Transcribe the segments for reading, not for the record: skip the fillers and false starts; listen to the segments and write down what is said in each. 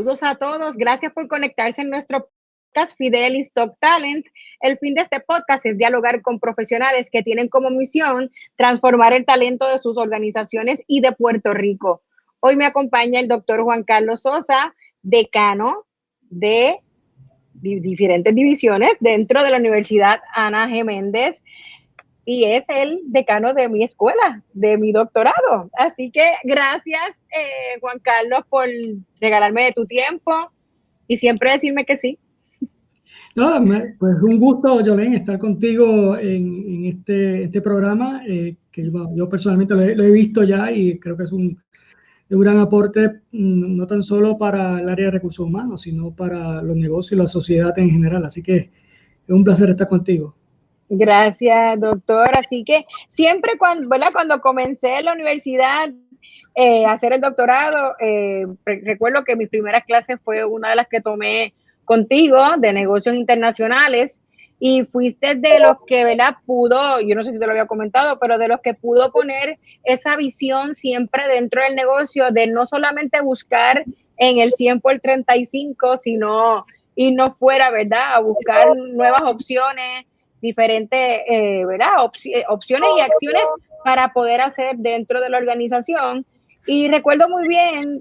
Saludos a todos. Gracias por conectarse en nuestro podcast Fidelis Top Talent. El fin de este podcast es dialogar con profesionales que tienen como misión transformar el talento de sus organizaciones y de Puerto Rico. Hoy me acompaña el doctor Juan Carlos Sosa, decano de diferentes divisiones dentro de la Universidad Ana G. Méndez, y es el decano de mi escuela, de mi doctorado. Así que gracias, Juan Carlos, por regalarme de tu tiempo y siempre decirme que sí. No, pues un gusto, Yolén, estar contigo en este programa, que yo personalmente lo he visto ya y creo que es un gran aporte, no tan solo para el área de recursos humanos, sino para los negocios y la sociedad en general. Así que es un placer estar contigo. Gracias, doctor. Así que siempre cuando comencé en la universidad a hacer el doctorado, recuerdo que mi primera clase fue una de las que tomé contigo, de negocios internacionales, y fuiste de los que, ¿verdad? Pudo, yo no sé si te lo había comentado, pero de los que pudo poner esa visión siempre dentro del negocio, de no solamente buscar en el 100 por 35, sino irnos fuera, ¿verdad? A buscar nuevas opciones, diferentes, ¿verdad? Opciones y acciones para poder hacer dentro de la organización. Y recuerdo muy bien,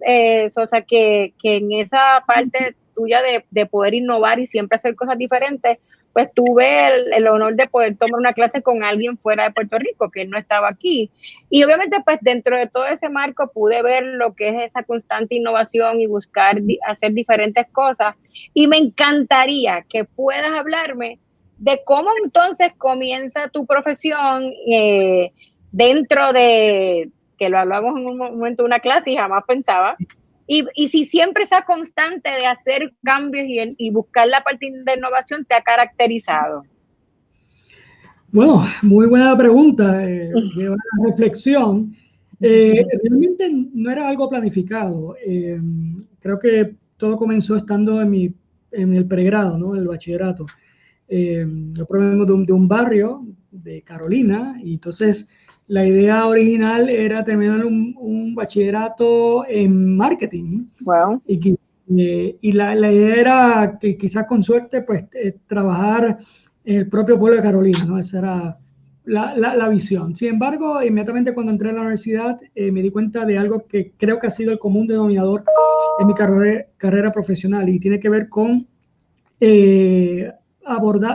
Sosa, que en esa parte tuya de poder innovar y siempre hacer cosas diferentes, pues tuve el honor de poder tomar una clase con alguien fuera de Puerto Rico, que no estaba aquí. Y obviamente, pues dentro de todo ese marco pude ver lo que es esa constante innovación y buscar hacer diferentes cosas. Y me encantaría que puedas hablarme de cómo entonces comienza tu profesión dentro de, que lo hablamos en un momento de una clase y jamás pensaba, y si siempre esa constante de hacer cambios y buscar la parte de innovación te ha caracterizado. Bueno, muy buena pregunta, qué buena reflexión. Realmente no era algo planificado. Creo que todo comenzó estando en el pregrado, ¿no? El bachillerato. Yo provengo de un barrio de Carolina y entonces la idea original era terminar un bachillerato en marketing. Wow. Y la idea era que quizás con suerte pues trabajar en el propio pueblo de Carolina, ¿no? Esa era la visión. Sin embargo, inmediatamente cuando entré a la universidad me di cuenta de algo que creo que ha sido el común denominador en mi carrera profesional y tiene que ver con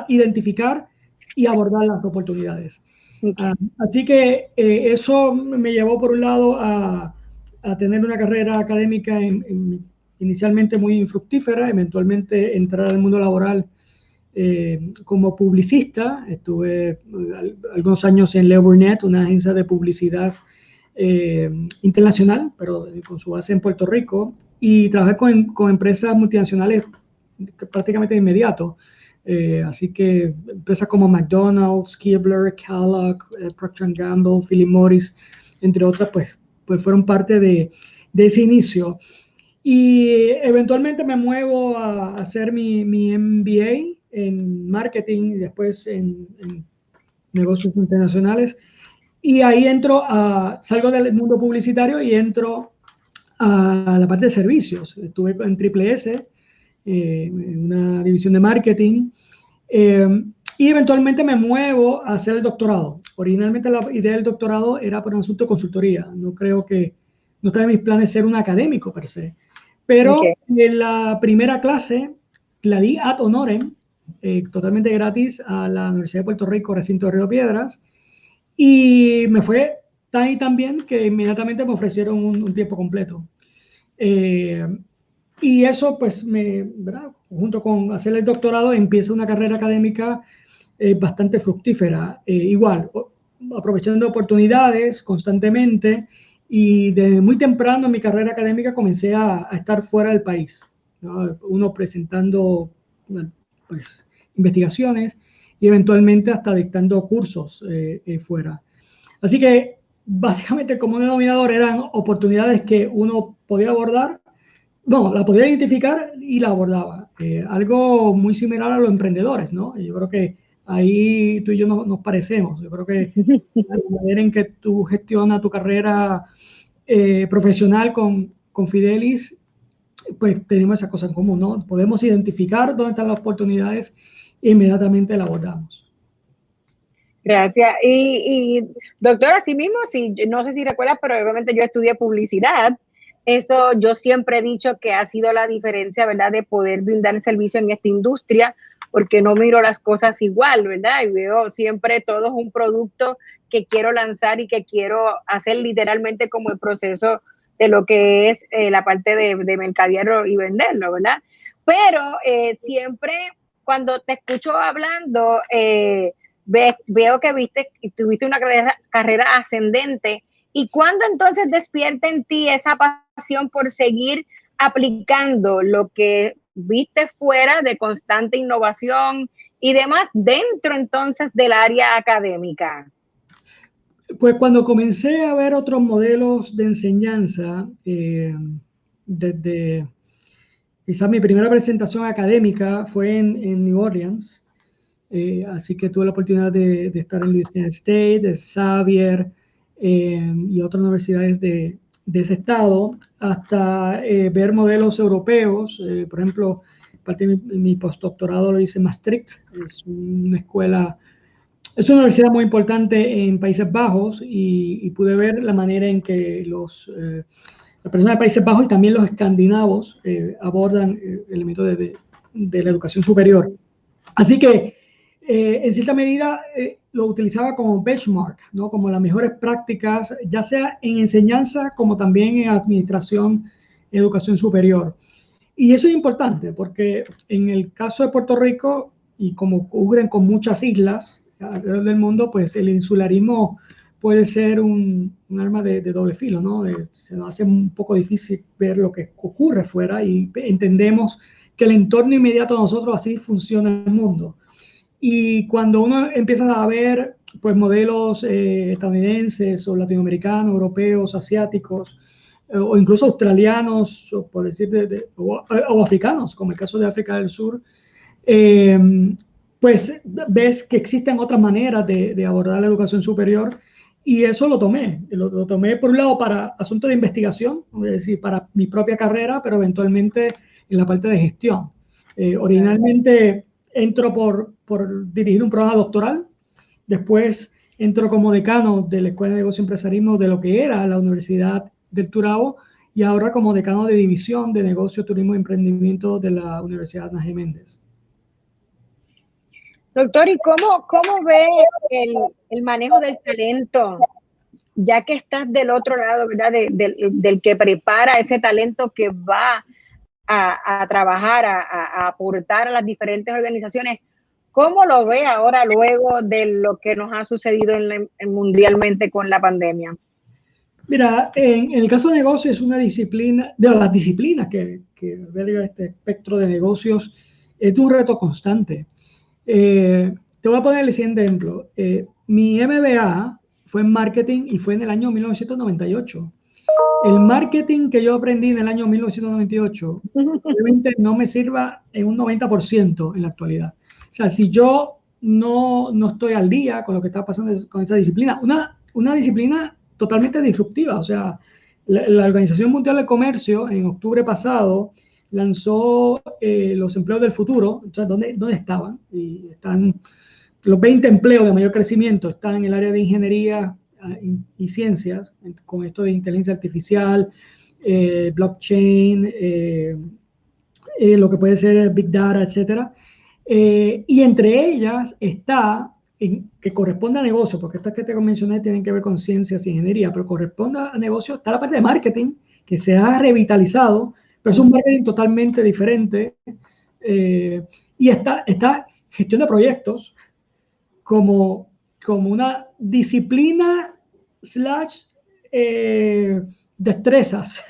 identificar y abordar las oportunidades. Okay. Así que eso me llevó por un lado a tener una carrera académica inicialmente muy infructífera, eventualmente entrar al mundo laboral como publicista. Estuve algunos años en Leo Burnett, una agencia de publicidad internacional, pero con su base en Puerto Rico, y trabajé con empresas multinacionales prácticamente de inmediato. Así que empresas como McDonald's, Keebler, Kellogg, Procter & Gamble, Philip Morris, entre otras, pues fueron parte de ese inicio. Y eventualmente me muevo a hacer mi MBA en marketing y después en negocios internacionales. Y ahí salgo del mundo publicitario y entro a la parte de servicios. Estuve en Triple S, una división de marketing, y eventualmente me muevo a hacer el doctorado. Originalmente la idea del doctorado era por un asunto de consultoría. No estaba en mis planes ser un académico per se, pero en la primera clase la di ad honorem, totalmente gratis, a la Universidad de Puerto Rico, recinto de Río Piedras, y me fue tan bien que inmediatamente me ofrecieron un tiempo completo. Y eso, pues, ¿verdad? Junto con hacer el doctorado, empieza una carrera académica bastante fructífera. Igual, aprovechando oportunidades constantemente, y desde muy temprano en mi carrera académica comencé a estar fuera del país, ¿no? Uno presentando pues, investigaciones y eventualmente hasta dictando cursos fuera. Así que básicamente el común denominador eran oportunidades que uno podía abordar. No, la podía identificar y la abordaba. Algo muy similar a los emprendedores, ¿no? Yo creo que ahí tú y yo nos parecemos. Yo creo que la manera en que tú gestionas tu carrera profesional con Fidelis pues tenemos esa cosa en común, ¿no? Podemos identificar dónde están las oportunidades e inmediatamente las abordamos. Gracias. Doctor, así mismo, sí, no sé si recuerdas, pero obviamente yo estudié publicidad. Eso yo siempre he dicho que ha sido la diferencia, ¿verdad?, de poder brindar servicio en esta industria, porque no miro las cosas igual, ¿verdad? Y veo siempre todo es un producto que quiero lanzar y que quiero hacer literalmente como el proceso de lo que es la parte de mercadearlo y venderlo, ¿verdad? Pero siempre cuando te escucho hablando, veo que tuviste una carrera ascendente. ¿Y cuándo entonces despierta en ti esa pasión por seguir aplicando lo que viste fuera de constante innovación y demás dentro entonces del área académica? Pues cuando comencé a ver otros modelos de enseñanza, desde quizás mi primera presentación académica fue en New Orleans, así que tuve la oportunidad de estar en Louisiana State, de Xavier y otras universidades de ese estado, hasta ver modelos europeos. Por ejemplo, parte de mi postdoctorado lo hice en Maastricht, es una escuela, es una universidad muy importante en Países Bajos y pude ver la manera en que las personas de Países Bajos y también los escandinavos abordan el elemento de la educación superior. Así que en cierta medida lo utilizaba como benchmark, ¿no? Como las mejores prácticas, ya sea en enseñanza como también en administración, educación superior. Y eso es importante porque en el caso de Puerto Rico, y como cubren con muchas islas alrededor del mundo, pues el insularismo puede ser un arma de doble filo, ¿no? Se nos hace un poco difícil ver lo que ocurre fuera y entendemos que el entorno inmediato a nosotros así funciona el mundo. Y cuando uno empieza a ver pues, modelos estadounidenses o latinoamericanos, europeos, asiáticos, o incluso australianos, o por decir, o africanos, como el caso de África del Sur, pues ves que existen otras maneras de abordar la educación superior y eso lo tomé por un lado para asuntos de investigación, es decir, para mi propia carrera, pero eventualmente en la parte de gestión. Originalmente entro por dirigir un programa doctoral, después entro como decano de la Escuela de Negocio y Empresarismo de lo que era la Universidad del Turabo y ahora como decano de División de Negocio, Turismo y Emprendimiento de la Universidad Ana G. Méndez. Doctor, ¿y cómo ve el manejo del talento? Ya que estás del otro lado, ¿verdad? Del que prepara ese talento que va a trabajar, a aportar a las diferentes organizaciones. ¿Cómo lo ve ahora luego de lo que nos ha sucedido mundialmente con la pandemia? Mira, en el caso de negocios es una disciplina, de las disciplinas que alberga este espectro de negocios, es un reto constante. Te voy a poner el siguiente ejemplo. Mi MBA fue en marketing y fue en el año 1998. El marketing que yo aprendí en el año 1998 obviamente no me sirva en un 90% en la actualidad. O sea, si yo no estoy al día con lo que está pasando con esa disciplina, una disciplina totalmente disruptiva. O sea, la Organización Mundial del Comercio en octubre pasado lanzó los empleos del futuro. O sea, ¿dónde estaban? Y están los 20 empleos de mayor crecimiento, están en el área de ingeniería y ciencias, con esto de inteligencia artificial, blockchain, lo que puede ser Big Data, etcétera. Y entre ellas está, que corresponde a negocio, porque estas que te mencioné tienen que ver con ciencias y ingeniería, pero corresponde a negocio, está la parte de marketing, que se ha revitalizado, pero es un marketing totalmente diferente. Y está gestión de proyectos como una disciplina / destrezas,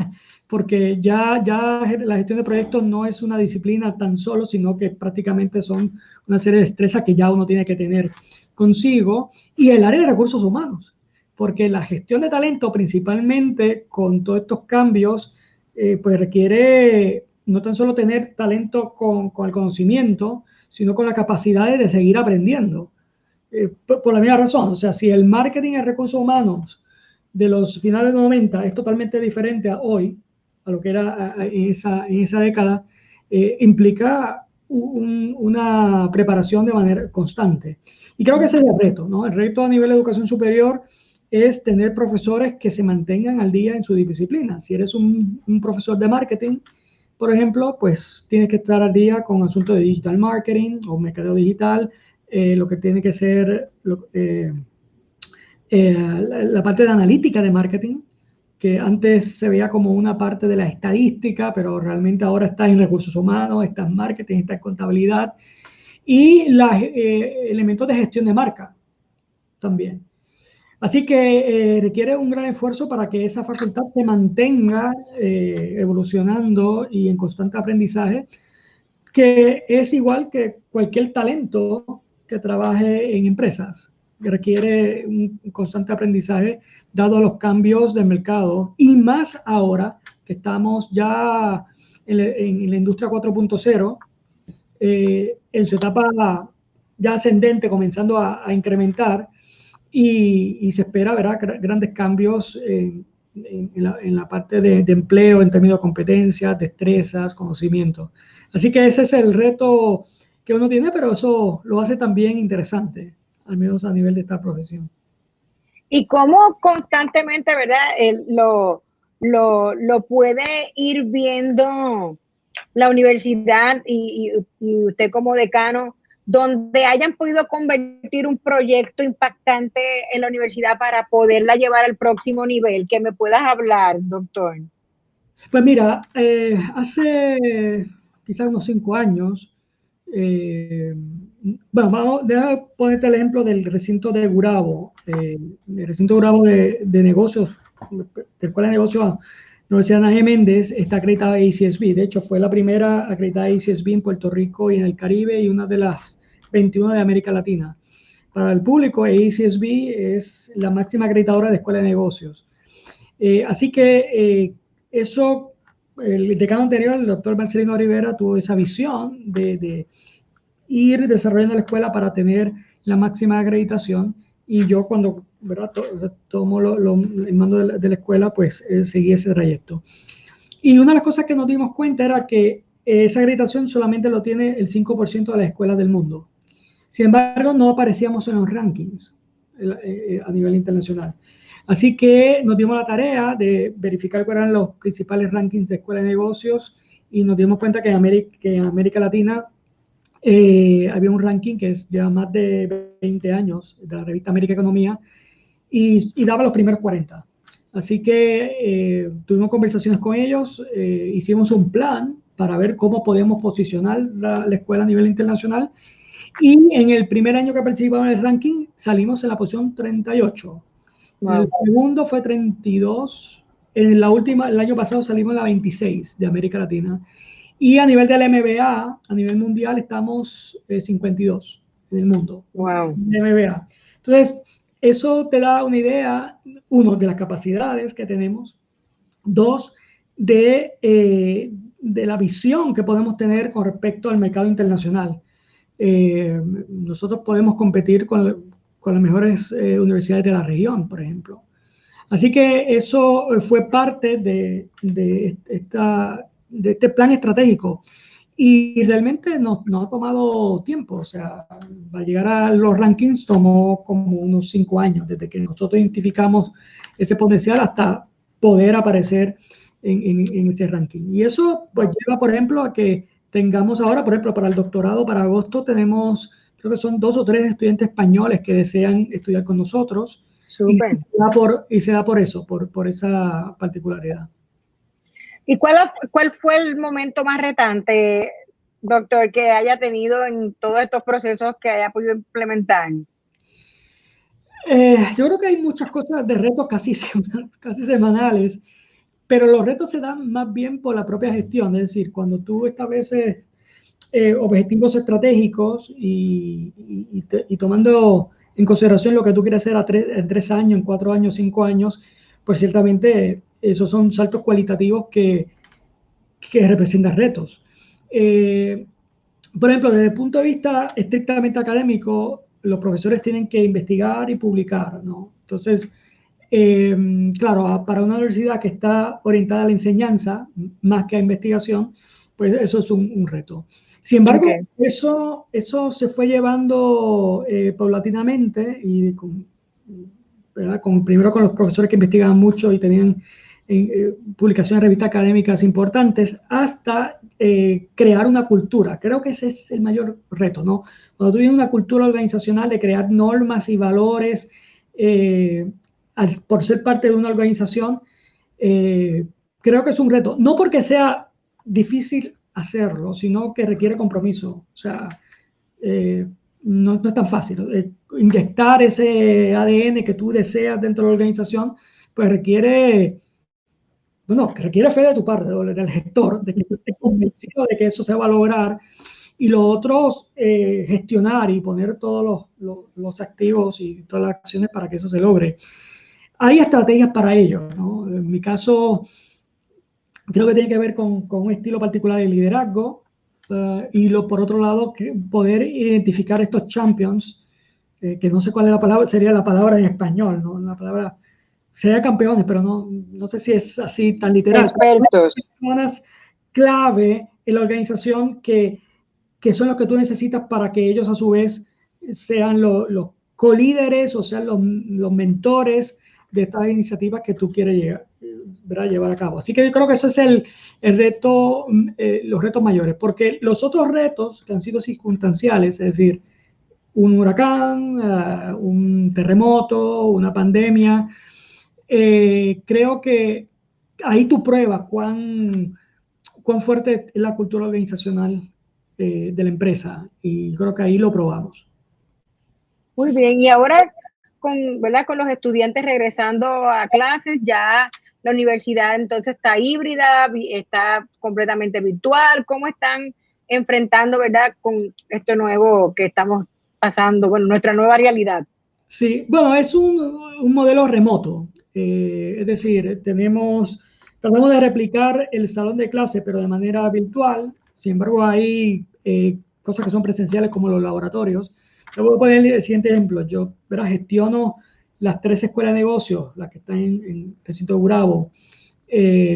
porque ya la gestión de proyectos no es una disciplina tan solo, sino que prácticamente son una serie de destrezas que ya uno tiene que tener consigo, y el área de recursos humanos, porque la gestión de talento principalmente con todos estos cambios, pues requiere no tan solo tener talento con el conocimiento, sino con la capacidad de seguir aprendiendo. Por la misma razón, o sea, si el marketing en recursos humanos de los finales de los 90 es totalmente diferente a hoy, a lo que era en esa década, implica una preparación de manera constante. Y creo que ese es el reto, ¿no? El reto a nivel de educación superior es tener profesores que se mantengan al día en su disciplina. Si eres un profesor de marketing, por ejemplo, pues tienes que estar al día con asuntos de digital marketing o mercadeo digital, lo que tiene que ser la parte de analítica de marketing, que antes se veía como una parte de la estadística, pero realmente ahora está en recursos humanos, está en marketing, está en contabilidad, y los elementos de gestión de marca también. Así que requiere un gran esfuerzo para que esa facultad se mantenga evolucionando y en constante aprendizaje, que es igual que cualquier talento que trabaje en empresas, que requiere un constante aprendizaje dado a los cambios del mercado, y más ahora que estamos ya en la industria 4.0, en su etapa ya ascendente, comenzando a incrementar, y se espera, ¿verdad?, grandes cambios en la parte de empleo en términos de competencias, destrezas, conocimiento. Así que ese es el reto que uno tiene, pero eso lo hace también interesante, al menos a nivel de esta profesión. Y cómo constantemente, ¿verdad? Lo puede ir viendo la universidad y usted como decano, donde hayan podido convertir un proyecto impactante en la universidad para poderla llevar al próximo nivel. Que me puedas hablar, doctor. Pues mira, hace quizás unos 5 años, bueno, déjame ponerte el ejemplo del recinto de Gurabo, el recinto de Gurabo de negocios, de Escuela de Negocios, la Universidad Ana G. Méndez, está acreditada a ACSB. De hecho, fue la primera acreditada a ACSB en Puerto Rico y en el Caribe, y una de las 21 de América Latina. Para el público, ACSB es la máxima acreditadora de Escuela de Negocios. Así que eso, el decano anterior, el doctor Marcelino Rivera, tuvo esa visión de ir desarrollando la escuela para tener la máxima acreditación, y yo cuando, ¿verdad?, tomo el mando de la escuela, pues seguí ese trayecto. Y una de las cosas que nos dimos cuenta era que esa acreditación solamente lo tiene el 5% de las escuelas del mundo. Sin embargo, no aparecíamos en los rankings a nivel internacional. Así que nos dimos la tarea de verificar cuáles eran los principales rankings de escuelas de negocios, y nos dimos cuenta que en América Latina había un ranking que lleva más de 20 años, de la revista América Economía, y daba los primeros 40. Así que tuvimos conversaciones con ellos, hicimos un plan para ver cómo podemos posicionar la escuela a nivel internacional, y en el primer año que participamos en el ranking salimos en la posición 38. Wow. El segundo fue 32. El año pasado salimos en la 26 de América Latina. Y a nivel del MBA, a nivel mundial, estamos 52 en el mundo. Wow. MBA. Entonces, eso te da una idea, uno, de las capacidades que tenemos, dos, de la visión que podemos tener con respecto al mercado internacional. Nosotros podemos competir con las mejores universidades de la región, por ejemplo. Así que eso fue parte de este plan estratégico, y realmente nos ha tomado tiempo. O sea, para llegar a los rankings tomó como unos 5 años, desde que nosotros identificamos ese potencial hasta poder aparecer en ese ranking. Y eso pues lleva, por ejemplo, a que tengamos ahora, por ejemplo, para el doctorado, para agosto tenemos, creo que son 2 o 3 estudiantes españoles que desean estudiar con nosotros. Súper. Y se da por eso, por esa particularidad. ¿Y cuál fue el momento más retante, doctor, que haya tenido en todos estos procesos que haya podido implementar? Yo creo que hay muchas cosas de retos casi semanales, pero los retos se dan más bien por la propia gestión. Es decir, cuando tú estableces objetivos estratégicos y tomando en consideración lo que tú quieres hacer en 3 años, en 4 años, 5 años, pues ciertamente esos son saltos cualitativos que representan retos. Por ejemplo, desde el punto de vista estrictamente académico, los profesores tienen que investigar y publicar, ¿no? Entonces, Claro, para una universidad que está orientada a la enseñanza más que a investigación, pues eso es un reto. Sin embargo, Okay. eso se fue llevando paulatinamente y ¿verdad? Primero con los profesores que investigaban mucho y tenían publicaciones en revistas académicas importantes, hasta crear una cultura. Creo que ese es el mayor reto, ¿no? Cuando tú tienes una cultura organizacional de crear normas y valores, por ser parte de una organización, creo que es un reto. No porque sea difícil hacerlo, sino que requiere compromiso. O sea, no es tan fácil. Inyectar ese ADN que tú deseas dentro de la organización, pues requiere fe de tu parte, del gestor, de que tú estés convencido de que eso se va a lograr. Y lo otro, gestionar y poner todos los activos y todas las acciones para que eso se logre. Hay estrategias para ello, ¿no? En mi caso, creo que tiene que ver con un estilo particular de liderazgo y por otro lado, poder identificar estos champions, que no sé cuál es la palabra, sería la palabra en español, ¿no? La palabra sería campeones, pero no sé si es así tan literal. Expertos. Personas clave en la organización que son los que tú necesitas para que ellos a su vez sean los co-líderes o sean los mentores de estas iniciativas que tú quieres llevar a cabo. Así que yo creo que ese es el reto, los retos mayores, porque los otros retos que han sido circunstanciales, es decir, un huracán, un terremoto, una pandemia, creo que ahí tú pruebas cuán fuerte es la cultura organizacional de la empresa y creo que ahí lo probamos. Muy bien, y ahora ¿verdad? Con los estudiantes regresando a clases, ya la universidad entonces está híbrida, está completamente virtual. ¿Cómo están enfrentando, verdad, con esto nuevo que estamos pasando, bueno, nuestra nueva realidad? Sí, bueno, es un modelo remoto, es decir, tratamos de replicar el salón de clase, pero de manera virtual. Sin embargo, hay cosas que son presenciales como los laboratorios. Te voy a poner el siguiente ejemplo. Yo, ¿verdad? Gestiono las 3 escuelas de negocios, las que están en Recinto Gurabo,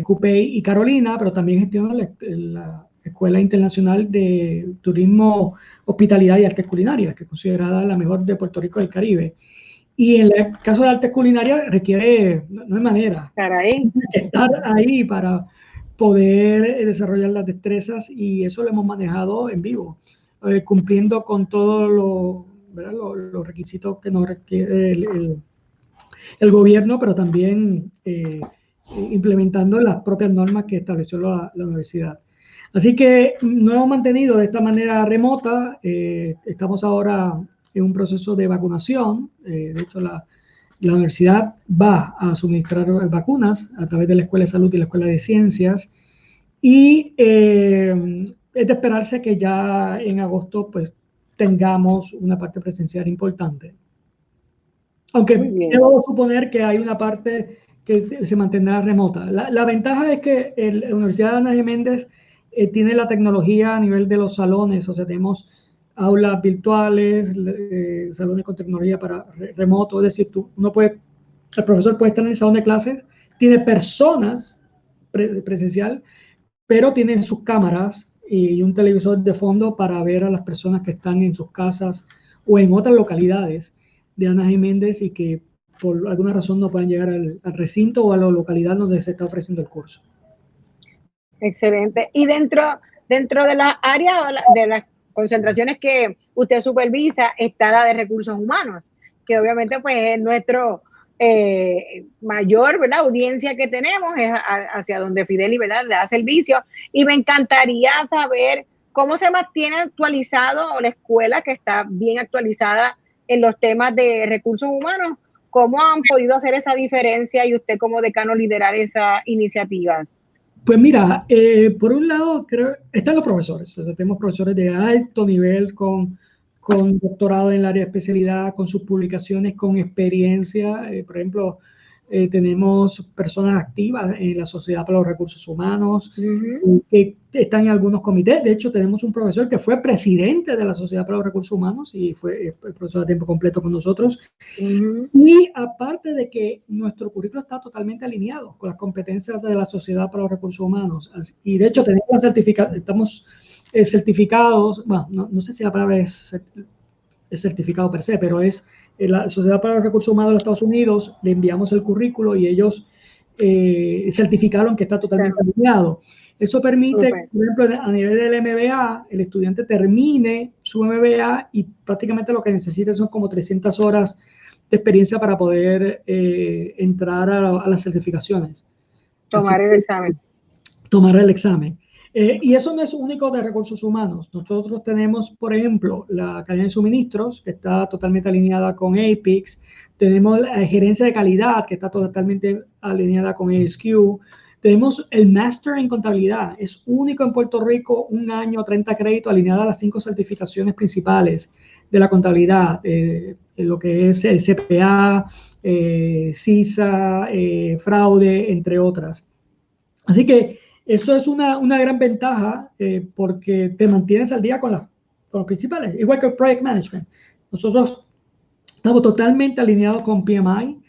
Cupey y Carolina, pero también gestiono la Escuela Internacional de Turismo, Hospitalidad y Artes Culinarias, que es considerada la mejor de Puerto Rico y del Caribe. Y en el caso de artes culinarias requiere, no hay manera, Caray. estar ahí para poder desarrollar las destrezas y eso lo hemos manejado en vivo, cumpliendo con todos los requisitos que nos requiere el gobierno, pero también implementando las propias normas que estableció la universidad. Así que nos hemos mantenido de esta manera remota. Estamos ahora en un proceso de vacunación. De hecho, la universidad va a suministrar vacunas a través de la Escuela de Salud y la Escuela de Ciencias. Y es de esperarse que ya en agosto pues tengamos una parte presencial importante. Aunque debo suponer que hay una parte que se mantendrá remota. La ventaja es que la Universidad de Ana Geméndez tiene la tecnología a nivel de los salones, o sea, tenemos aulas virtuales, salones con tecnología para remoto, es decir, el profesor puede estar en el salón de clases, tiene personas presencial, pero tiene sus cámaras y un televisor de fondo para ver a las personas que están en sus casas o en otras localidades de Ana Jiménez y que por alguna razón no pueden llegar al recinto o a la localidad donde se está ofreciendo el curso. Excelente. Y dentro de las áreas de las concentraciones que usted supervisa está la de recursos humanos, que obviamente pues es nuestro mayor, ¿verdad? Audiencia que tenemos es hacia donde Fideli, ¿verdad? Le da servicio. Y me encantaría saber cómo se mantiene actualizado la escuela, que está bien actualizada en los temas de recursos humanos. ¿Cómo han podido hacer esa diferencia y usted como decano liderar esas iniciativas? Pues mira, por un lado, están los profesores. O sea, tenemos profesores de alto nivel con doctorado en el área de especialidad, con sus publicaciones, con experiencia. Por ejemplo, tenemos personas activas en la Sociedad para los Recursos Humanos, que están en algunos comités. De hecho, tenemos un profesor que fue presidente de la Sociedad para los Recursos Humanos y fue profesor a tiempo completo con nosotros. Y aparte de que nuestro currículo está totalmente alineado con las competencias de la Sociedad para los Recursos Humanos. Y de hecho, estamos certificados, bueno, no sé si la palabra es certificado per se, pero es la Sociedad para los Recursos Humanos de los Estados Unidos, le enviamos el currículo y ellos certificaron que está totalmente alineado. Eso permite, por ejemplo, a nivel del MBA, el estudiante termine su MBA y prácticamente lo que necesita son como 300 horas de experiencia para poder entrar a las certificaciones. Tomar el examen. Tomar el examen. Y eso no es único de recursos humanos. Nosotros tenemos, por ejemplo, la cadena de suministros, que está totalmente alineada con APICS. Tenemos la gerencia de calidad, que está totalmente alineada con ASQ. Tenemos el Master en Contabilidad. Es único en Puerto Rico, 1 año, 30 créditos, alineada a las 5 certificaciones principales de la contabilidad, lo que es el CPA, CISA, fraude, entre otras. Así que eso es una gran ventaja porque te mantienes al día con los principales, igual que el Project Management. Nosotros estamos totalmente alineados con PMI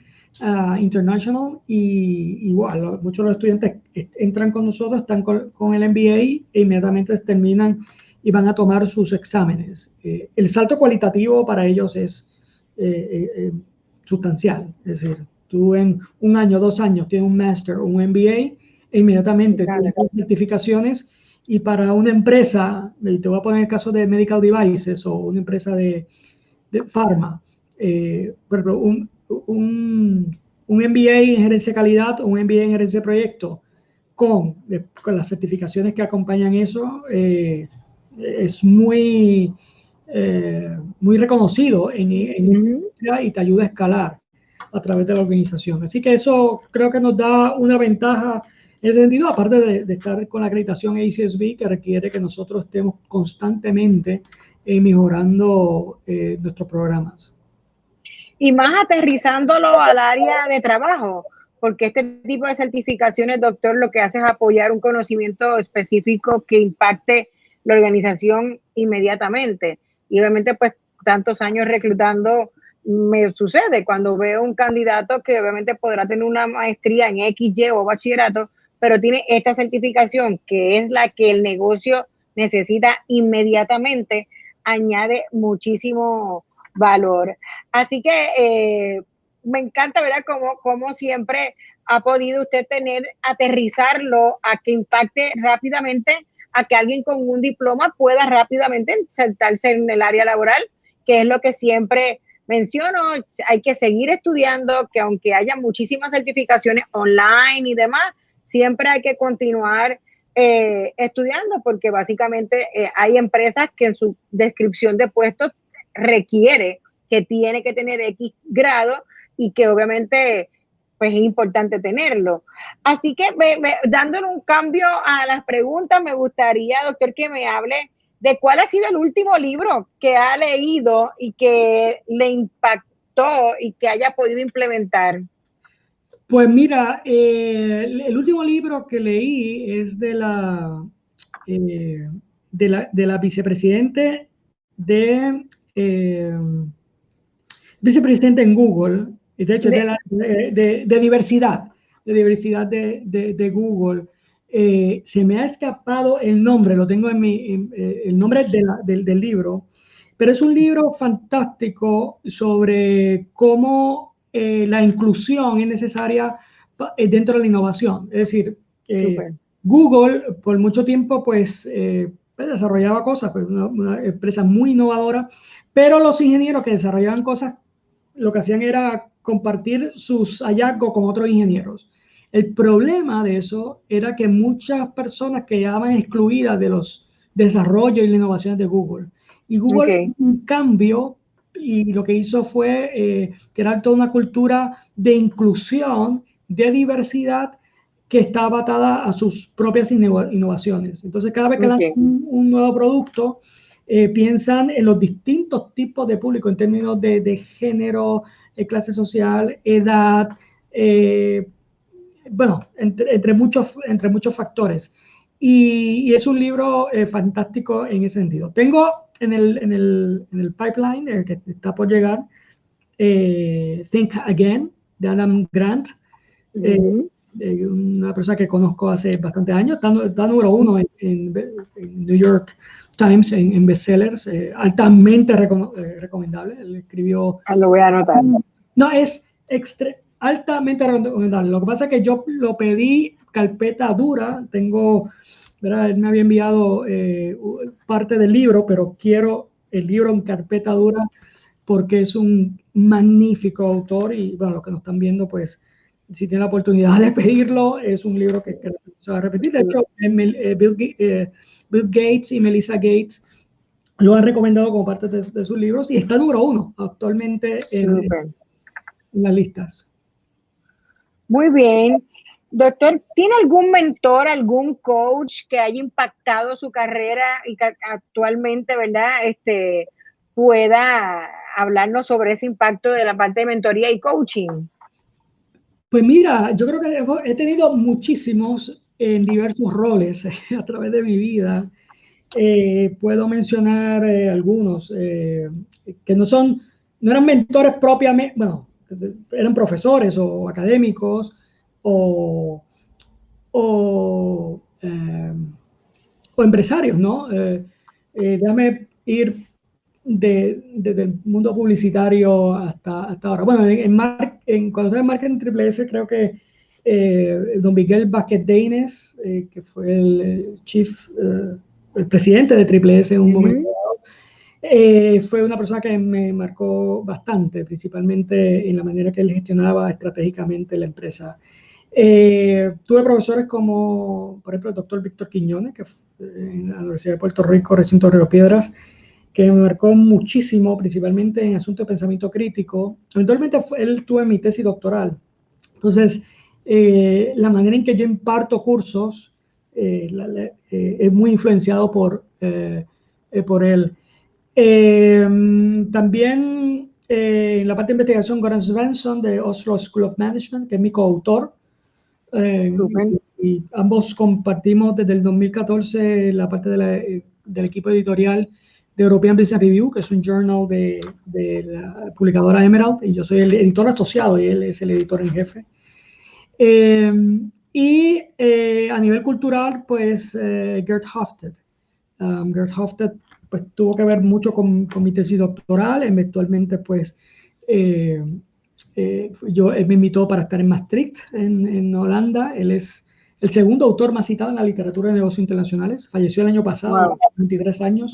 International y igual, muchos de los estudiantes entran con nosotros, están con el MBA e inmediatamente terminan y van a tomar sus exámenes. El salto cualitativo para ellos es sustancial, es decir, tú en 1 año, 2 años tienes un Master o un MBA, e inmediatamente tienes certificaciones y para una empresa, y te voy a poner el caso de Medical Devices o una empresa de Pharma, por ejemplo, un MBA en gerencia de calidad o un MBA en gerencia de proyecto con las certificaciones que acompañan eso, es muy reconocido en industria y te ayuda a escalar a través de la organización. Así que eso creo que nos da una ventaja en ese sentido, aparte de estar con la acreditación ACSB, que requiere que nosotros estemos constantemente mejorando nuestros programas. Y más aterrizándolo al área de trabajo, porque este tipo de certificaciones, doctor, lo que hace es apoyar un conocimiento específico que impacte la organización inmediatamente. Y obviamente, pues, tantos años reclutando, me sucede cuando veo un candidato que obviamente podrá tener una maestría en X, Y o bachillerato, pero tiene esta certificación, que es la que el negocio necesita inmediatamente, añade muchísimo valor. Así que me encanta, ¿verdad? Como siempre ha podido usted aterrizarlo a que impacte rápidamente, a que alguien con un diploma pueda rápidamente insertarse en el área laboral, que es lo que siempre menciono. Hay que seguir estudiando, que aunque haya muchísimas certificaciones online y demás, siempre hay que continuar estudiando, porque básicamente hay empresas que en su descripción de puestos requiere que tiene que tener X grado y que obviamente pues es importante tenerlo. Así que dándole un cambio a las preguntas, me gustaría, doctor, que me hable de cuál ha sido el último libro que ha leído y que le impactó y que haya podido implementar. Pues mira, el último libro que leí es de la vicepresidente vicepresidente en Google, de hecho de diversidad de Google. Se me ha escapado el nombre, lo tengo en el nombre del libro, pero es un libro fantástico sobre cómo la inclusión es necesaria dentro de la innovación. Es decir, Google por mucho tiempo pues desarrollaba cosas, pues una empresa muy innovadora, pero los ingenieros que desarrollaban cosas lo que hacían era compartir sus hallazgos con otros ingenieros. El problema de eso era que muchas personas quedaban excluidas de los desarrollos y las innovaciones de Google. Y Google, en cambio, y lo que hizo fue crear toda una cultura de inclusión, de diversidad, que estaba atada a sus propias innovaciones. Entonces, cada vez que lanzan un nuevo producto, piensan en los distintos tipos de público en términos de género, clase social, edad, Bueno, entre muchos factores. Y es un libro fantástico en ese sentido. Tengo en el pipeline, que está por llegar, Think Again, de Adam Grant, una persona que conozco hace bastantes años, está número 1 en New York Times en bestsellers, altamente recomendable. Él escribió... Lo voy a anotar. No, es altamente recomendable. Lo que pasa es que yo lo pedí carpeta dura, ¿verdad? Él me había enviado parte del libro, pero quiero el libro en carpeta dura porque es un magnífico autor y, bueno, los que nos están viendo, pues, si tienen la oportunidad de pedirlo, es un libro que se va a repetir. De hecho, Bill Gates y Melissa Gates lo han recomendado como parte de sus libros y está número 1 actualmente en las listas. Muy bien. Doctor, ¿tiene algún mentor, algún coach que haya impactado su carrera y que actualmente, ¿verdad? Pueda hablarnos sobre ese impacto de la parte de mentoría y coaching. Pues mira, yo creo que he tenido muchísimos en diversos roles a través de mi vida. Puedo mencionar algunos que no eran mentores propiamente, bueno, eran profesores o académicos o empresarios, ¿no? Déjame ir desde el mundo publicitario hasta ahora. Bueno, cuando estaba en Marketing Triple S, creo que don Miguel Vázquez Deines, que fue el presidente de Triple S en un momento dado, fue una persona que me marcó bastante, principalmente en la manera que él gestionaba estratégicamente la empresa. Tuve profesores como, por ejemplo, el doctor Víctor Quiñones, que en la Universidad de Puerto Rico, recinto Río Piedras, que me marcó muchísimo, principalmente en asuntos de pensamiento crítico. Eventualmente él tuve mi tesis doctoral. Entonces, la manera en que yo imparto cursos es muy influenciado por él. También en la parte de investigación, Goran Svensson de Oslo School of Management, que es mi coautor. Y ambos compartimos desde el 2014 la parte del equipo editorial de European Business Review, que es un journal de la publicadora Emerald, y yo soy el editor asociado y él es el editor en jefe. Y a nivel cultural, pues Gert Hofstede. Gert Hofstede pues, tuvo que ver mucho con mi tesis doctoral. Eventualmente, pues, él me invitó para estar en Maastricht, en Holanda. Él es el segundo autor más citado en la literatura de negocios internacionales. Falleció el año pasado, 23 años.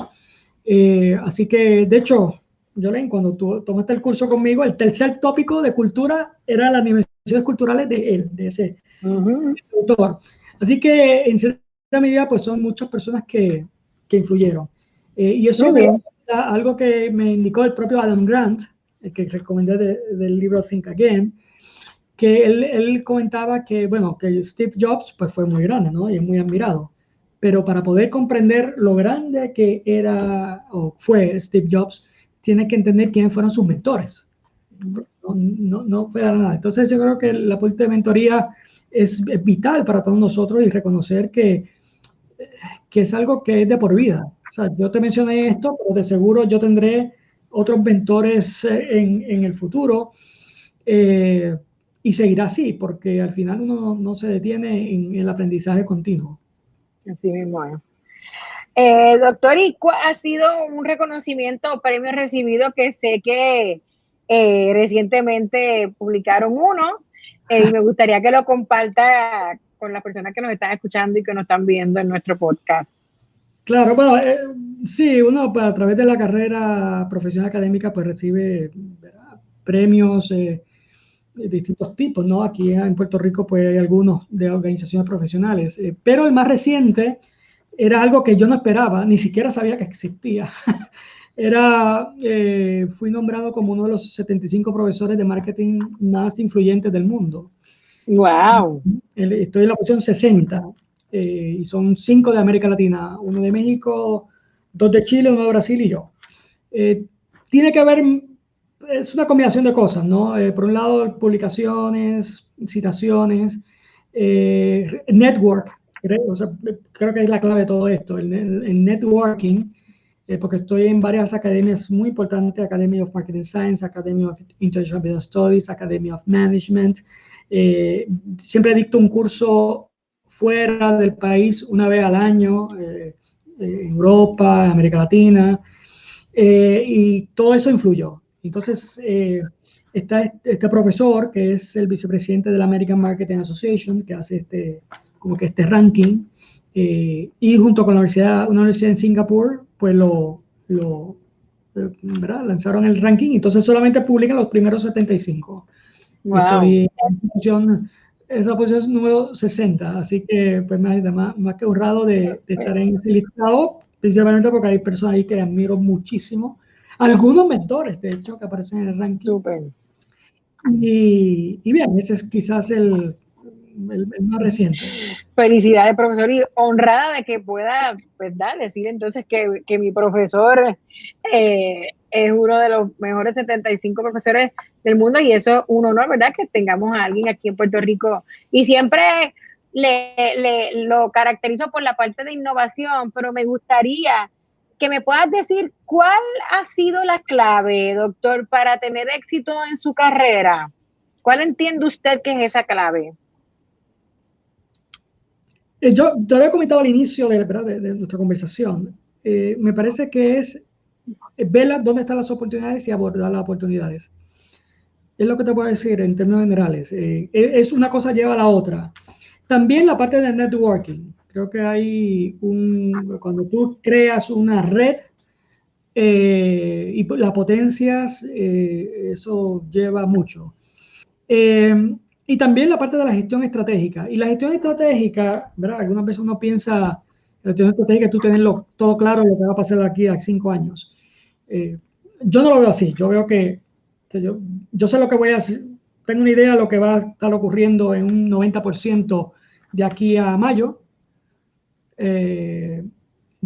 Así que, de hecho, Jolene, cuando tú tomaste el curso conmigo, el tercer tópico de cultura era las dimensiones culturales de él, de ese autor. Así que, en cierta medida, pues son muchas personas que influyeron. Y eso es algo que me indicó el propio Adam Grant, el que recomendé del libro Think Again, que él comentaba que, bueno, que Steve Jobs pues fue muy grande, ¿no? Y es muy admirado. Pero para poder comprender lo grande que era o fue Steve Jobs, tiene que entender quiénes fueron sus mentores. No fue nada. Entonces yo creo que la política de mentoría es vital para todos nosotros y reconocer que es algo que es de por vida. O sea, yo te mencioné esto, pero de seguro yo tendré otros mentores en el futuro y seguirá así, porque al final uno no se detiene en el aprendizaje continuo. Así mismo es. Doctor, ¿y cuál ha sido un reconocimiento o premio recibido que sé que recientemente publicaron uno y me gustaría que lo comparta con las personas que nos están escuchando y que nos están viendo en nuestro podcast? Claro, bueno, sí, uno pues, a través de la carrera profesional académica pues recibe, ¿verdad?, premios de distintos tipos, ¿no? Aquí en Puerto Rico pues hay algunos de organizaciones profesionales, pero el más reciente era algo que yo no esperaba, ni siquiera sabía que existía. Fui nombrado como uno de los 75 profesores de marketing más influyentes del mundo. ¡Wow! Estoy en la posición 60 y son 5 de América Latina, 1 de México, 2 de Chile, 1 de Brasil y yo. Tiene que ver es una combinación de cosas, ¿no? Por un lado, publicaciones, citaciones, network, o sea, creo que es la clave de todo esto, el networking, porque estoy en varias academias muy importantes, Academy of Marketing Science, Academy of International Business Studies, Academy of Management. Siempre dicto un curso fuera del país una vez al año, en Europa, América Latina, y todo eso influyó. Entonces, está este profesor que es el vicepresidente de la American Marketing Association, que hace como que este ranking, y junto con una universidad en Singapur, pues ¿verdad? Lanzaron el ranking, entonces solamente publican los primeros 75. Y estoy en esa posición número 60, así que pues más que honrado de estar en ese listado, principalmente porque hay personas ahí que admiro muchísimo, algunos mentores, de hecho, que aparecen en el ranking. Súper. Y bien, ese es quizás el más reciente. Felicidades, profesor, y honrada de que pueda, ¿verdad?, decir entonces que mi profesor es uno de los mejores 75 profesores del mundo, y eso es un honor, ¿verdad?, que tengamos a alguien aquí en Puerto Rico. Y siempre lo caracterizo por la parte de innovación, pero me gustaría que me puedas decir cuál ha sido la clave, doctor, para tener éxito en su carrera. ¿Cuál entiende usted que es esa clave? Yo te había comentado al inicio de nuestra conversación. Me parece que es ver dónde están las oportunidades y abordar las oportunidades. Es lo que te puedo decir en términos generales. Es una cosa lleva a la otra. También la parte de networking. Creo que cuando tú creas una red y la potencias, eso lleva mucho. Y también la parte de la gestión estratégica. Y la gestión estratégica, ¿verdad? Algunas veces uno piensa, la gestión estratégica, tú tienes todo claro lo que va a pasar de aquí a 5 años. Yo no lo veo así. Yo veo que yo sé lo que voy a hacer, tengo una idea de lo que va a estar ocurriendo en un 90% de aquí a mayo. De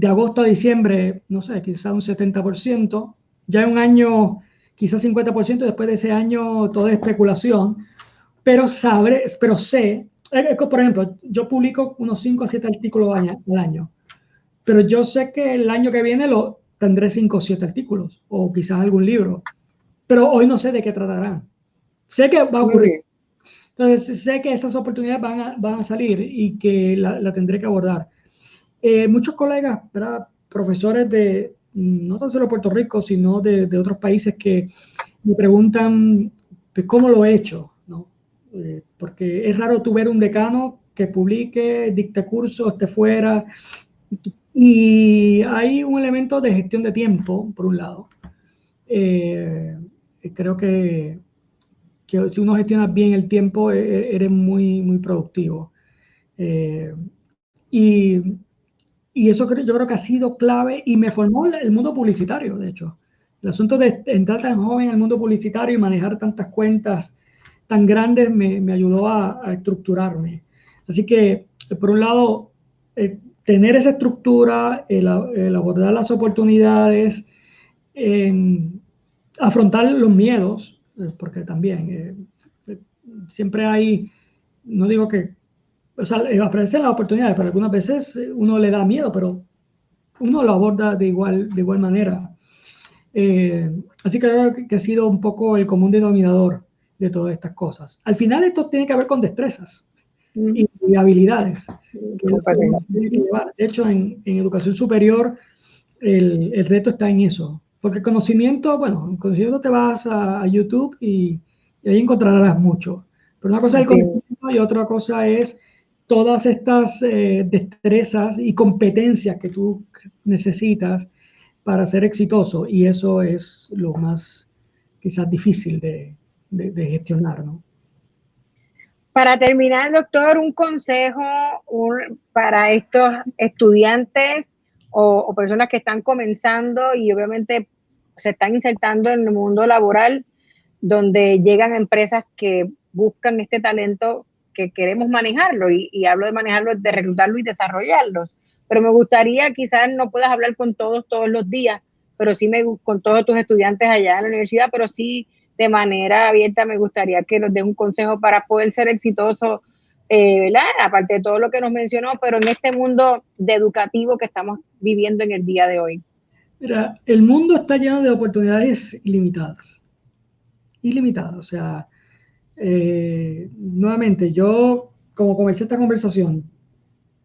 agosto a diciembre, no sé, quizás un 70%. Ya en un año, quizás 50%. Después de ese año, todo es especulación. Pero sé, por ejemplo, yo publico unos 5 a 7 artículos al año, pero yo sé que el año que viene tendré 5 o 7 artículos, o quizás algún libro, pero hoy no sé de qué tratarán. Sé que va a ocurrir. Entonces, sé que esas oportunidades van a salir y que la tendré que abordar. Muchos colegas, ¿verdad?, profesores no tan solo de Puerto Rico, sino de otros países, que me preguntan pues, cómo lo he hecho, ¿no? Porque es raro tú ver un decano que publique, dicte cursos, esté fuera, y hay un elemento de gestión de tiempo, por un lado. Creo que si uno gestiona bien el tiempo, eres muy, muy productivo. Y, y eso yo creo que ha sido clave y me formó el mundo publicitario, de hecho. El asunto de entrar tan joven al mundo publicitario y manejar tantas cuentas tan grandes me ayudó a estructurarme. Así que, por un lado, tener esa estructura, el abordar las oportunidades, afrontar los miedos, porque también siempre hay, no digo que, o sea, aparecen las oportunidades, pero algunas veces uno le da miedo, pero uno lo aborda de igual manera. Así que creo que ha sido un poco el común denominador de todas estas cosas. Al final esto tiene que ver con destrezas y habilidades. De hecho, en educación superior el reto está en eso. Porque el conocimiento, bueno, en conocimiento te vas a YouTube y ahí encontrarás mucho. Pero una cosa es el conocimiento y otra cosa es todas estas destrezas y competencias que tú necesitas para ser exitoso, y eso es lo más quizás difícil de gestionar, ¿no? Para terminar, doctor, un consejo para estos estudiantes o personas que están comenzando y obviamente se están insertando en el mundo laboral, donde llegan empresas que buscan este talento que queremos manejarlo, y hablo de manejarlo, de reclutarlo y desarrollarlos. Pero me gustaría, quizás no puedas hablar con todos los días, pero sí con todos tus estudiantes allá en la universidad, pero sí de manera abierta me gustaría que nos dé un consejo para poder ser exitoso, ¿verdad? Aparte de todo lo que nos mencionó, pero en este mundo de educativo que estamos viviendo en el día de hoy. Mira, el mundo está lleno de oportunidades ilimitadas. Ilimitadas, o sea, nuevamente, yo, como comencé esta conversación,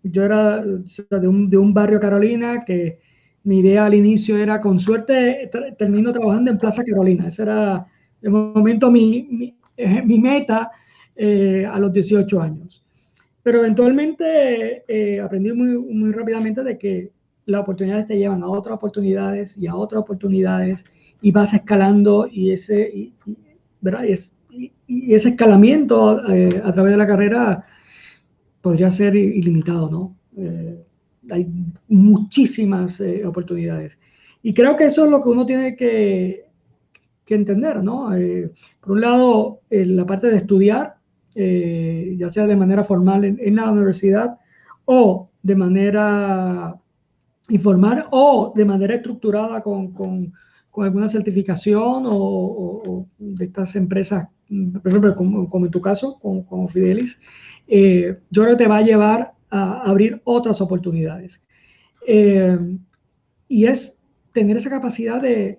yo era de un barrio Carolina que mi idea al inicio era, con suerte, termino trabajando en Plaza Carolina. Ese era, de momento, mi meta a los 18 años. Pero eventualmente aprendí muy rápidamente de que las oportunidades te llevan a otras oportunidades y a otras oportunidades y vas escalando ¿verdad? Y ese escalamiento a través de la carrera podría ser ilimitado, ¿no? Hay muchísimas oportunidades. Y creo que eso es lo que uno tiene que entender, ¿no? Por un lado, la parte de estudiar, ya sea de manera formal en la universidad o de manera informal o de manera estructurada con alguna certificación o de estas empresas, por ejemplo, como en tu caso, como Fidelis, yo creo que te va a llevar a abrir otras oportunidades. Y es tener esa capacidad de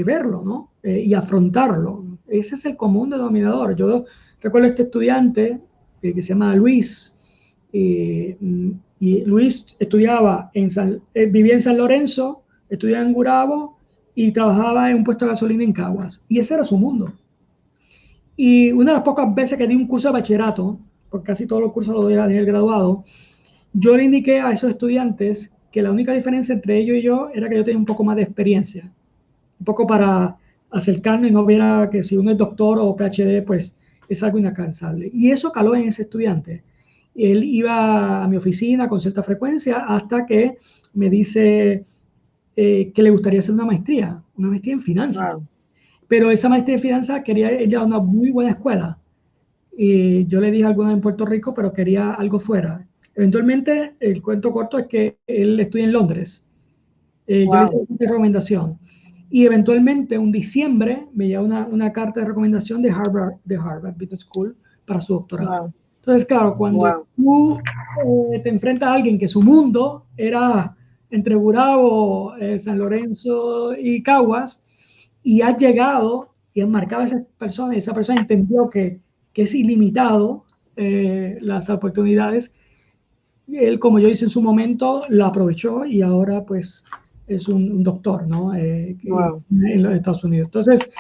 verlo, ¿no? Y afrontarlo. Ese es el común denominador. Yo recuerdo a este estudiante que se llama Luis, y Luis estudiaba vivía en San Lorenzo, estudiaba en Gurabo y trabajaba en un puesto de gasolina en Caguas. Y ese era su mundo. Y una de las pocas veces que di un curso de bachillerato, porque casi todos los cursos los doy a nivel graduado, yo le indiqué a esos estudiantes que la única diferencia entre ellos y yo era que yo tenía un poco más de experiencia, un poco para acercarme y no viera que si uno es doctor o PhD, pues es algo inalcanzable. Y eso caló en ese estudiante. Él iba a mi oficina con cierta frecuencia hasta que me dice que le gustaría hacer una maestría en finanzas. Wow. Pero esa maestría en finanzas quería ir a una muy buena escuela. Y yo le dije alguna en Puerto Rico, pero quería algo fuera. Eventualmente, el cuento corto es que él estudia en Londres. Yo le hice una recomendación. Y eventualmente, un diciembre, me llegó una carta de recomendación de Harvard Business School para su doctorado. Wow. Entonces, claro, cuando tú te enfrentas a alguien que su mundo era entre Gurabo, San Lorenzo y Caguas, y has llegado y has marcado a esa persona, y esa persona entendió que es ilimitado las oportunidades, él, como yo hice en su momento, lo aprovechó y ahora pues es un doctor, ¿no? Wow. En los Estados Unidos. Entonces,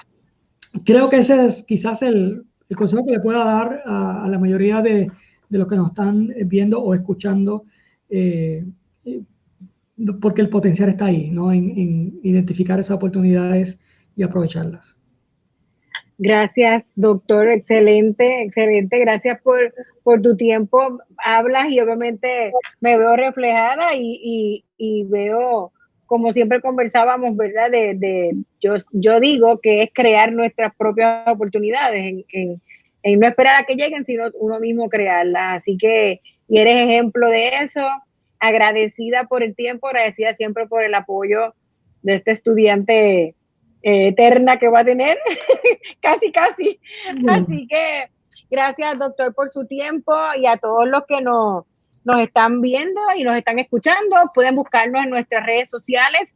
creo que ese es quizás el consejo que le pueda dar a la mayoría de los que nos están viendo o escuchando, porque el potencial está ahí, ¿no? En identificar esas oportunidades y aprovecharlas. Gracias, doctor. Excelente, excelente. Gracias por tu tiempo. Hablas y obviamente me veo reflejada y veo, como siempre conversábamos, ¿verdad? Yo digo que es crear nuestras propias oportunidades, en no esperar a que lleguen, sino uno mismo crearlas. Así que, y eres ejemplo de eso. Agradecida por el tiempo, agradecida siempre por el apoyo de este estudiante eterna que va a tener. Casi. Así que gracias, doctor, por su tiempo, y a todos los que nos están viendo y nos están escuchando. Pueden buscarnos en nuestras redes sociales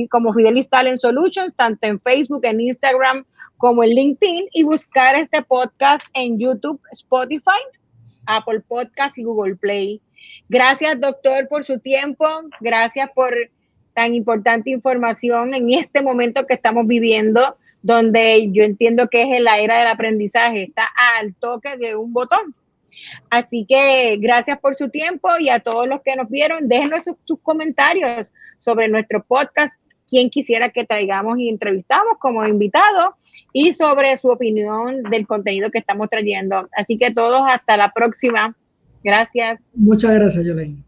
como Fidelis Talent Solutions, tanto en Facebook, en Instagram, como en LinkedIn, y buscar este podcast en YouTube, Spotify, Apple Podcast y Google Play. Gracias, doctor, por su tiempo. Gracias por tan importante información en este momento que estamos viviendo, donde yo entiendo que es la era del aprendizaje, está al toque de un botón. Así que gracias por su tiempo, y a todos los que nos vieron, déjenos sus comentarios sobre nuestro podcast, quién quisiera que traigamos y entrevistamos como invitado, y sobre su opinión del contenido que estamos trayendo. Así que todos, hasta la próxima. Gracias. Muchas gracias, Yolaine.